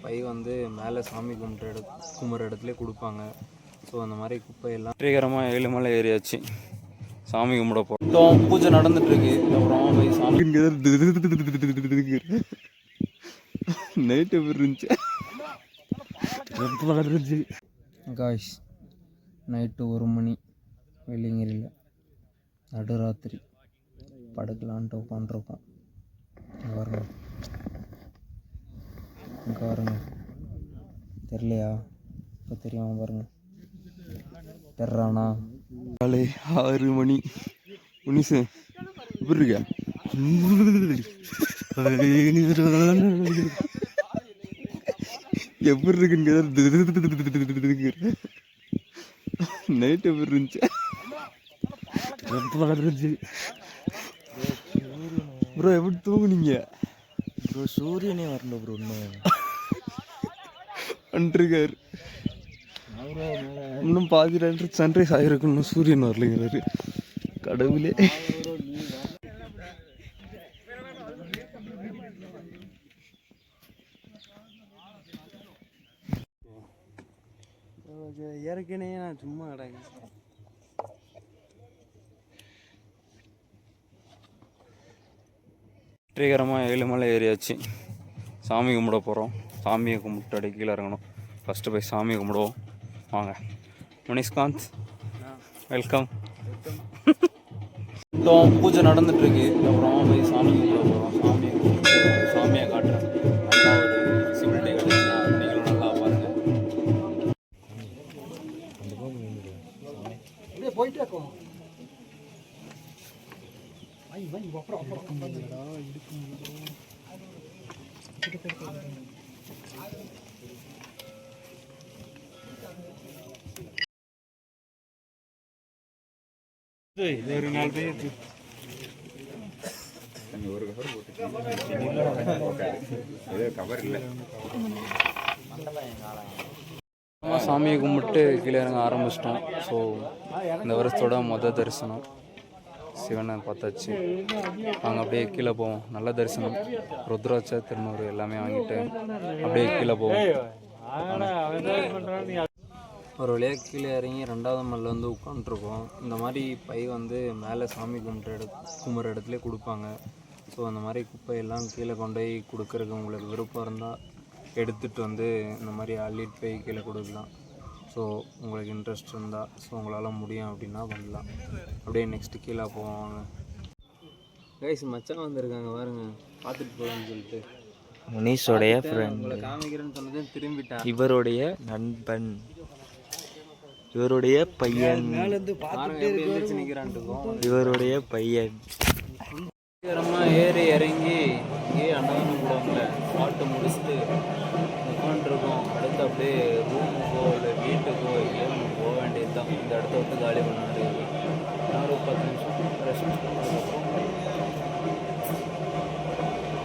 By வந்து மேலே சாமி கும்பிட்ற இடத்துல கொடுப்பாங்க. ஸோ அந்த மாதிரி குப்பையெல்லாம் வெற்றிகரமாக ஏழுமலை ஏறியாச்சு. சாமி கும்பிட போகிறோம். பூஜை நடந்துட்டுருக்கு. அப்புறம் போய் சாமி நைட்டு இருந்துச்சு காய்ஸ். நைட்டு 1 மணி வெள்ளிங்கிரியில் நடுராத்திரி படுக்கலான்ட்டு உட்காண்ட்ருக்கோம். இங்கே பாருங்க தெரியலையா? இப்போ தெரியாம பாருங்க. தெர்றானா? காலை 6 மணி. முனிசு எப்படி இருக்க? எப்படி இருக்குன்னு நைட் எப்படி இருந்துச்சு? ப்ரோ எப்படி தூங்குனீங்க ப்ரோ? சூரியனே வரல ப்ரோ. இன்னும் வந்துருக்காரு. இன்னும் பாதி நேரம் சன்ரைஸ் ஆகிருக்கு. இன்னும் சூரியன் வரலைங்கிறாரு. கடவுளே. ஏற்கனவே நான் சும்மா கிடக்கு. வெற்றிகரமாக ஏழுமலை ஏறியாச்சு. சாமி கும்பிட போகிறோம். சாமியை கும்பிட்டு அடி கீழே இறங்கணும். ஃபஸ்ட்டு போய் சாமியை கும்பிடுவோம். வாங்க. முனிஷ்காந்த் வெல்கம். பூஜை நடந்துட்டுருக்கு. அப்புறம் போய் சாமி கும்பிட போகிறோம். சாமியை காட்டுறேன். நல்லா ஒரு விசிபிலிட்டி கிடைச்சுன்னா நீங்களும் நல்லா பாருங்கள். போயிட்டு இருக்கோம். சாமியை கும்பிட்டு கீழே இறங்க ஆரம்பிச்சிட்டோம். ஸோ இந்த வருஷத்தோட மொதல் தரிசனம் சிவனை பார்த்தாச்சு. நாங்கள் அப்படியே கீழே போவோம். நல்ல தரிசனம். ருத்ராட்ச திருநூறு எல்லாமே வாங்கிட்டு அப்படியே கீழே போவோம். ஒரு வழியாக கீழே இறங்கி 2வது மலையில் வந்து உட்காண்ட்ருக்கோம். இந்த மாதிரி பை வந்து மேலே சாமி கும்பிட்ற இடத்துல கொடுப்பாங்க. ஸோ அந்த மாதிரி குப்பையெல்லாம் கீழே கொண்டு போய் கொடுக்குறதுக்கு உங்களுக்கு விருப்பம் இருந்தால் எடுத்துகிட்டு வந்து இந்த மாதிரி அள்ளிட்டு போய் கீழே கொடுக்கலாம். ஸோ உங்களுக்கு இன்ட்ரெஸ்ட் இருந்தால், ஸோ உங்களால் முடியும் அப்படின்னா பண்ணலாம். அப்படியே நெக்ஸ்ட்டு கீழே போவாங்க. கைஸ் மச்சான் வந்திருக்காங்க பாருங்க, பார்த்துட்டு போகலான்னு சொல்லிட்டு. முனிஷோடைய ஃப்ரெண்ட். உங்களை காமிக்கிறேன்னு சொன்னதே திரும்பிட்டேன். இவருடைய நண்பன், இவருடைய பையன், இவருடைய பையன். ஏறி இறங்கி இங்கேயே அன்னதானம் போடுவாங்களே, பாட்டு முடிச்சுட்டு உட்காந்துருக்கோம். அடுத்து அப்படியே ரூமுக்கோ இல்லை வீட்டுக்கோ எங்கேயும் போக வேண்டியது தான். இந்த இடத்த விட்டு காலி பண்ண வேண்டியது. ஒரு 10 நிமிஷம் ரெஸ்ட்